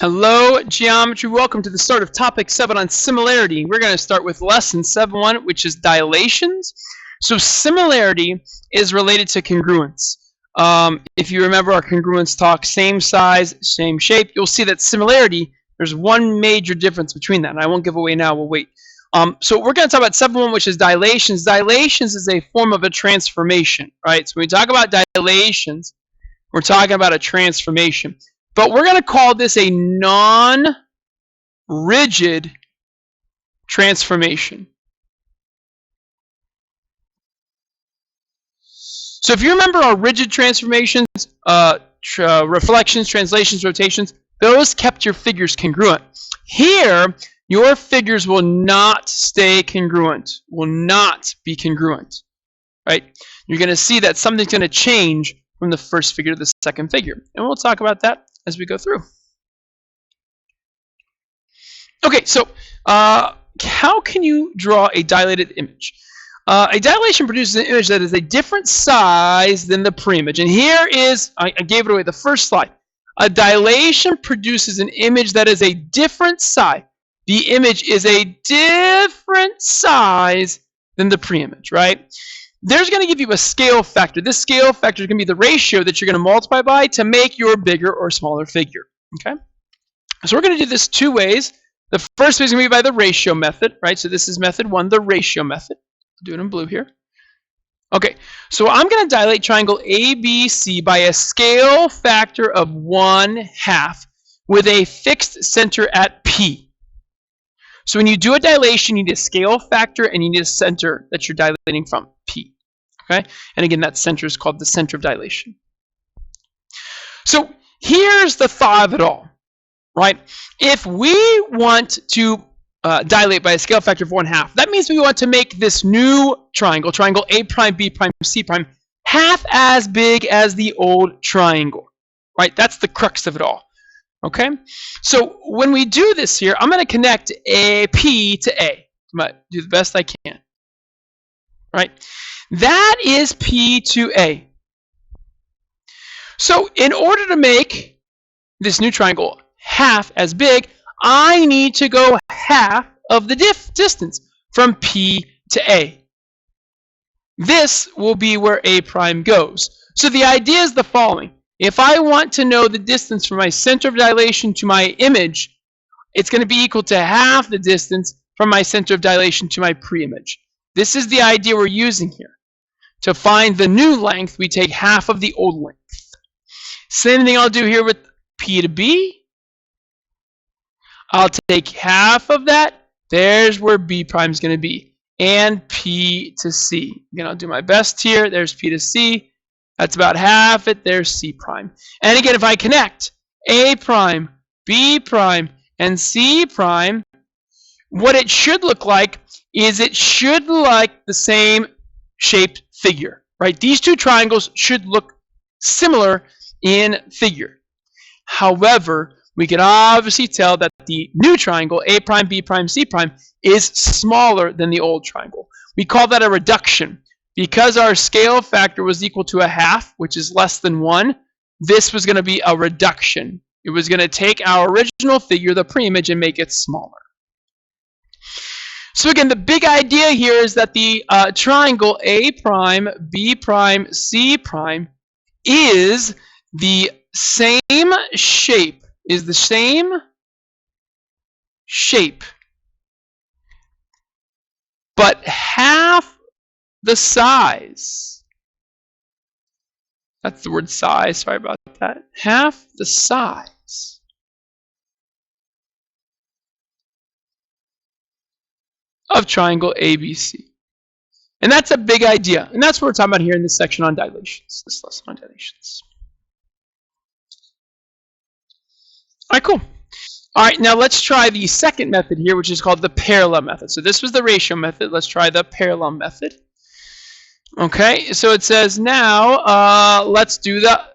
Hello, geometry. Welcome to the start of topic 7 on similarity. We're going to start with lesson 7.1, which is dilations. So similarity is related to congruence. If you remember our congruence talk, same size, same shape, you'll see that similarity, there's one major difference between that. And I won't give away now, we'll wait. So we're going to talk about 7.1, which is dilations. Dilations is a form of a transformation, right? So when we talk about dilations, we're talking about a transformation. But we're going to call this a non-rigid transformation. So if you remember our rigid transformations, reflections, translations, rotations, those kept your figures congruent. Here, your figures will not stay congruent, will not be congruent, right? You're going to see that something's going to change from the first figure to the second figure. And we'll talk about that as we go through. Okay, so how can you draw a dilated image? A dilation produces an image that is a different size than the preimage. And here is, I gave it away the first slide. A dilation produces an image that is a different size. The image is a different size than the preimage, right? There's going to give you a scale factor. This scale factor is going to be the ratio that you're going to multiply by to make your bigger or smaller figure. Okay? So we're going to do this two ways. The first way is going to be by the ratio method, right? So this is method 1, the ratio method. I'll do it in blue here. Okay, so I'm going to dilate triangle ABC by a scale factor of 1/2 with a fixed center at P. So when you do a dilation, you need a scale factor and you need a center that you're dilating from, P. Okay? And again, that center is called the center of dilation. So here's the thought of it all, right? If we want to dilate by a scale factor of 1/2, that means we want to make this new triangle, triangle A prime, B prime, C prime, half as big as the old triangle, right? That's the crux of it all. Okay, so when we do this here, I'm going to connect a P to A. I'm going to do the best I can. Right? That is P to A. So in order to make this new triangle half as big, I need to go half of the distance from P to A. This will be where A prime goes. So the idea is the following. If I want to know the distance from my center of dilation to my image, it's going to be equal to half the distance from my center of dilation to my preimage. This is the idea we're using here. To find the new length, we take half of the old length. Same thing I'll do here with P to B. I'll take half of that. There's where B prime is going to be. And P to C. Again, I'll do my best here. There's P to C. That's about half it. There's C prime. And again, if I connect A prime, B prime, and C prime, what it should look like is it should look like the same shaped figure, right? These two triangles should look similar in figure. However, we can obviously tell that the new triangle, A prime, B prime, C prime, is smaller than the old triangle. We call that a reduction. Because our scale factor was equal to 1/2, which is less than 1, this was going to be a reduction. It was going to take our original figure, the preimage, and make it smaller. So again, the big idea here is that the triangle A prime, B prime, C prime is the same shape, but half the size. That's the word size, sorry about that. Half the size of triangle ABC. And that's a big idea. And that's what we're talking about here in this section on dilations, this lesson on dilations. All right, cool. All right, now let's try the second method here, which is called the parallel method. So this was the ratio method. Let's try the parallel method. Okay, so it says now let's do the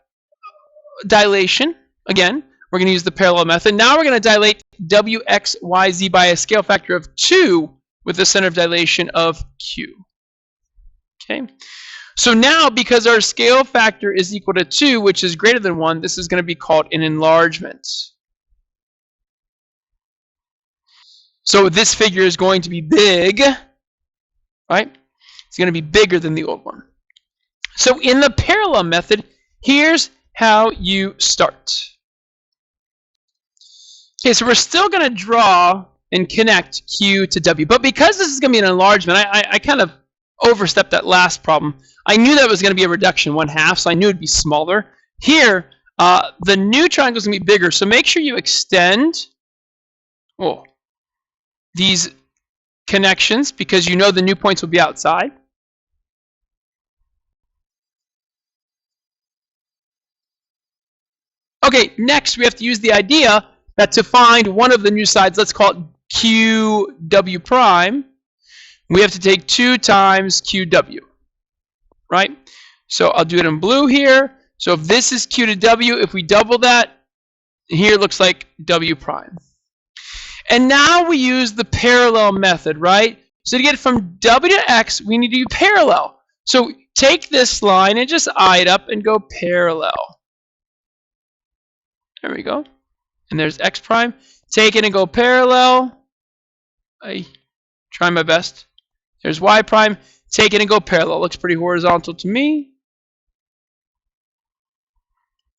dilation. Again, we're going to use the parallel method. Now we're going to dilate W, X, Y, Z by a scale factor of 2 with a center of dilation of Q. Okay, so now because our scale factor is equal to 2, which is greater than 1, this is going to be called an enlargement. So this figure is going to be big, right? It's going to be bigger than the old one. So in the parallel method, here's how you start. Okay, so we're still going to draw and connect Q to W. But because this is going to be an enlargement, I kind of overstepped that last problem. I knew that was going to be a reduction 1/2, so I knew it'd be smaller. Here, the new triangle is going to be bigger, so make sure you extend these connections because you know the new points will be outside. Okay, next we have to use the idea that to find one of the new sides, let's call it QW prime, we have to take 2 times QW, right? So I'll do it in blue here. So if this is Q to W, if we double that, here it looks like W prime. And now we use the parallel method, right? So to get from W to X, we need to do parallel. So take this line and just eye it up and go parallel. There we go. And there's X prime. Take it and go parallel. I try my best. There's Y prime. Take it and go parallel. Looks pretty horizontal to me.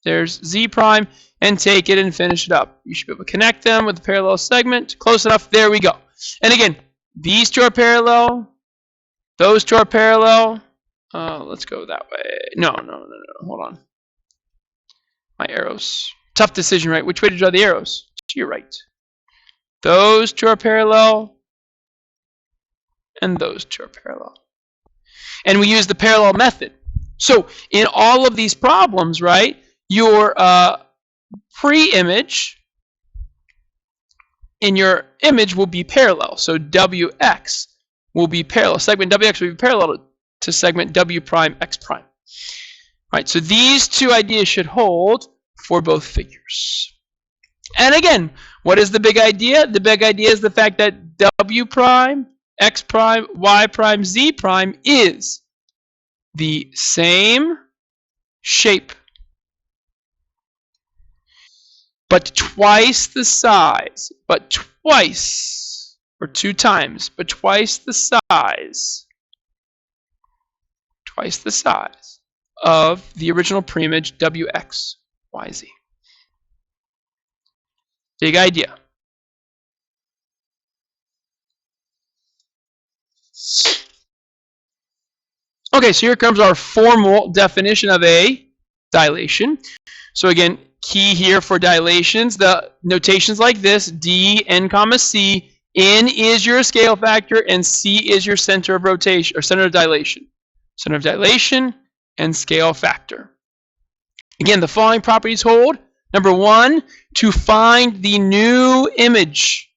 There's Z prime. And take it and finish it up. You should be able to connect them with the parallel segment. Close enough. There we go. And again, these two are parallel. Those two are parallel. Let's go that way. No. Hold on. My arrows. Tough decision, right? Which way to draw the arrows? To your right. Those two are parallel. And those two are parallel. And we use the parallel method. So in all of these problems, right, your pre-image in your image will be parallel. So WX will be parallel. Segment WX will be parallel to segment W prime X prime. Right, so these two ideas should hold for both figures. And again, what is the big idea? The big idea is the fact that W prime, X prime, Y prime, Z prime is the same shape, but twice the size, but twice, or 2 times, but twice the size of the original preimage WXYZ. Big idea. Okay, so here comes our formal definition of a dilation. So again, key here for dilations, the notations like this: D, N, comma, C. N is your scale factor, and C is your center of rotation, or center of dilation. Center of dilation and scale factor. Again, the following properties hold. Number 1, to find the new image,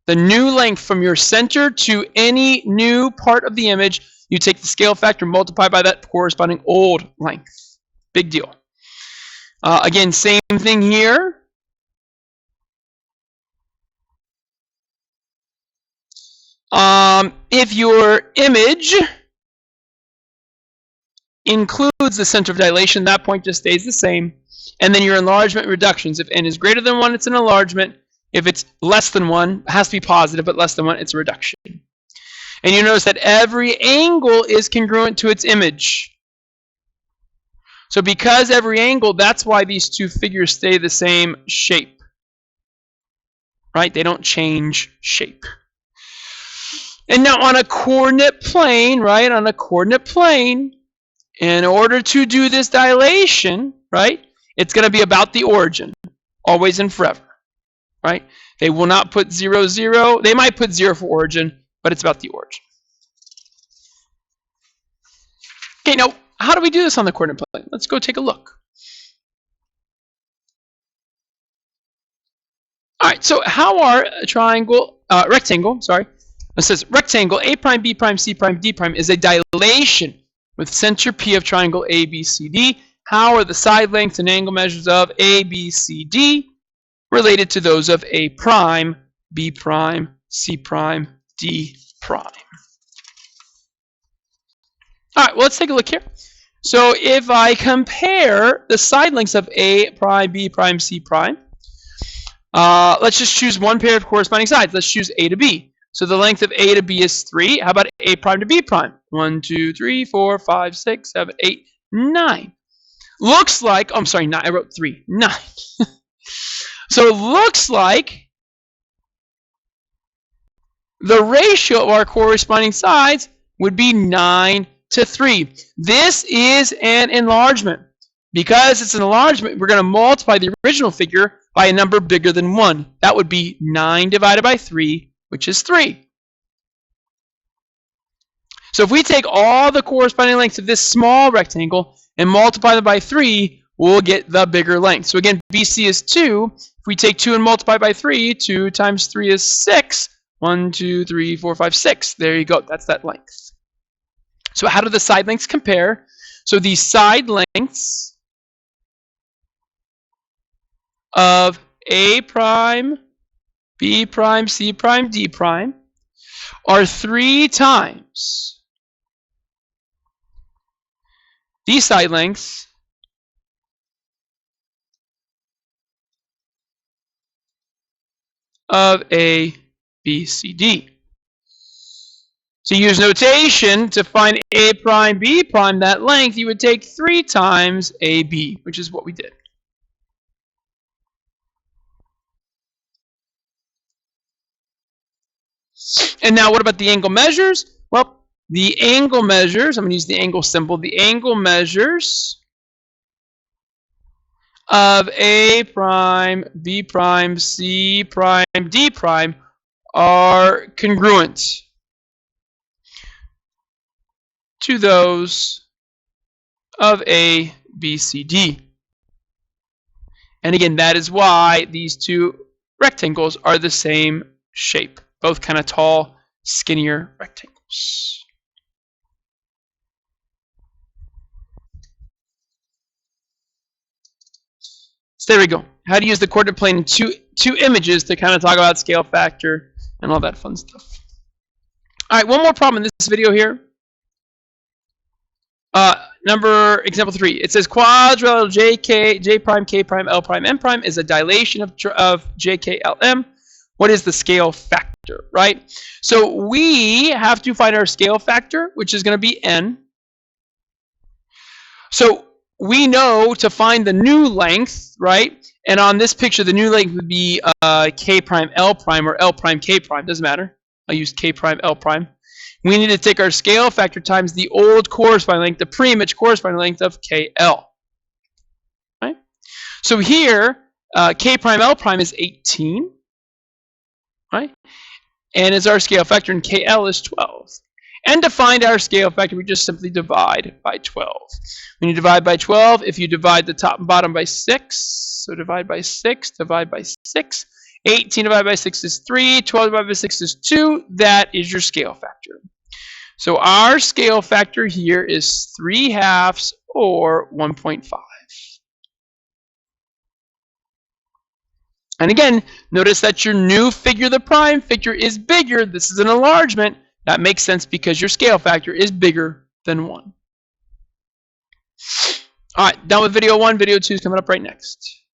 the new length from your center to any new part of the image, you take the scale factor, multiply by that corresponding old length. Big deal. Again, same thing here. If your image includes the center of dilation, that point just stays the same. And then your enlargement reductions. If n is greater than 1, it's an enlargement. If it's less than 1, it has to be positive, but less than 1, it's a reduction. And you notice that every angle is congruent to its image. So because every angle, that's why these two figures stay the same shape. Right? They don't change shape. And now on a coordinate plane, right? On a coordinate plane, in order to do this dilation, right? It's going to be about the origin, always and forever, right? They will not put 0, 0. They might put 0 for origin, but it's about the origin. Okay, now, how do we do this on the coordinate plane? Let's go take a look. All right, so how are a rectangle, it says rectangle A prime, B prime, C prime, D prime is a dilation with center P of triangle ABCD. How are the side lengths and angle measures of ABCD related to those of A prime, B prime, C prime, D prime? All right, well, let's take a look here. So if I compare the side lengths of A prime, B prime, C prime, Let's just choose one pair of corresponding sides. Let's choose A to B. So the length of A to B is 3. How about A prime to B prime? 1, 2, 3, 4, 5, 6, 7, 8, 9. Looks like, oh, I'm sorry, 9. I wrote 3. 9. So it looks like the ratio of our corresponding sides would be 9 to 3. This is an enlargement. Because it's an enlargement, we're going to multiply the original figure by a number bigger than 1. That would be 9 divided by 3, which is 3. So if we take all the corresponding lengths of this small rectangle and multiply them by 3, we'll get the bigger length. So again, BC is 2. If we take 2 and multiply by 3, 2 times 3 is 6. 1, 2, 3, 4, 5, 6. There you go. That's that length. So how do the side lengths compare? So the side lengths of A prime, B prime, C prime, D prime are 3 times the side lengths of A, B, C, D. So use notation to find A prime, B prime, that length, you would take 3 times AB, which is what we did. And now what about the angle measures? Well, the angle measures, I'm going to use the angle symbol, the angle measures of A prime, B prime, C prime, D prime are congruent to those of A, B, C, D. And again, that is why these two rectangles are the same shape. Both kind of tall, skinnier rectangles. So there we go. How to use the coordinate plane in two images to kind of talk about scale factor and all that fun stuff. All right, one more problem in this video here. Example 3. It says quadrilateral J prime, K prime, L prime, M prime is a dilation of JK, LM. What is the scale factor, right? So we have to find our scale factor, which is going to be n. So we know to find the new length, right? And on this picture, the new length would be K prime, L prime, or L prime, K prime. Doesn't matter. I'll use K prime, L prime. We need to take our scale factor times the old corresponding length, the pre-image corresponding length of KL. Right? So here, K prime, L prime is 18. Right? And is our scale factor, and KL is 12. And to find our scale factor, we just simply divide by 12. When you divide by 12, if you divide the top and bottom by 6, so divide by 6, divide by 6, 18 divided by 6 is 3, 12 divided by 6 is 2, that is your scale factor. So our scale factor here is 3/2 or 1.5. And again, notice that your new figure, the prime figure, is bigger. This is an enlargement. That makes sense because your scale factor is bigger than 1. All right, done with video 1. Video 2 is coming up right next.